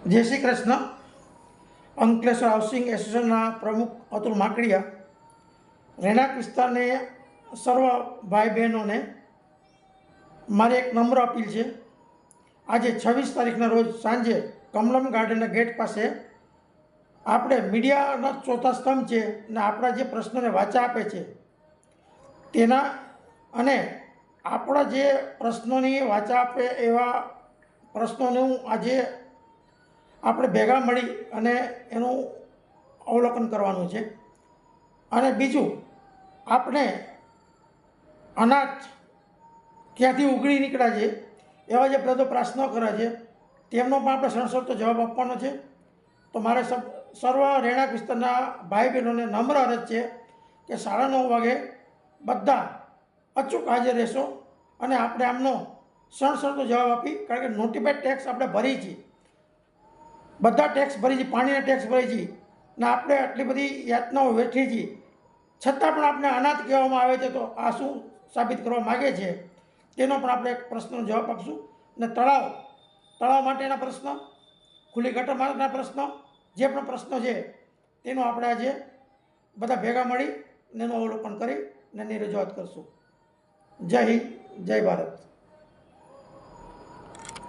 जय Shri Krishna. Ankleshwar housing association प्रमुख अतुल माकड़िया રહેણાંક વિસ્તારને સર્વ ભાઈ બહેનોને મારી એક નમ્ર અપીલ છે। આજે 26 તારીખના રોજ સાંજે કમલમ ગાર્ડનના ગેટ પાસે આપણે મીડિયાના ચોથા સ્તંભ છે અને આપણા જે પ્રશ્નોને વાચા આપે છે તેના અને આપણા જે પ્રશ્નોની વાચા આપે એવા પ્રશ્નોનું આજે આપણે ભેગા મળી અને એનું અવલોકન કરવાનું છે। અને બીજું, આપણે અનાજ ક્યાંથી ઉગડી નીકળ્યા છે એવા જે બધો પ્રશ્નો કરે છે તેમનો પણ આપણે સણસરતો જવાબ આપવાનો છે। તો મારે સર્વ રહેણાંક વિસ્તારના ભાઈ બહેનોને નમ્ર અરજ છે કે 9:30 વાગે બધા અચૂક હાજર રહેશો અને આપણે આમનો સણસરતો જવાબ આપી, કારણ કે નોટિફાઈડ ટેક્સ આપણે ભરી છીએ, બધા ટેક્સ ભરી છીએ, પાણીના ટેક્સ ભરી છીએ ને આપણે આટલી બધી યાતનાઓ વેઠી છીએ, છતાં પણ આપણે અનાજ કહેવામાં આવે છે। તો આ શું સાબિત કરવા માગે છે તેનો પણ આપણે એક પ્રશ્નનો જવાબ આપશું। ને તળાવ માટેના પ્રશ્ન, ખુલ્લી ગટર માટેના પ્રશ્ન, જે પણ પ્રશ્નો છે તેનો આપણે આજે બધા ભેગા મળી એનું અવલોકન કરી અને એની રજૂઆત કરશું। જય હિન્દ, જય ભારત।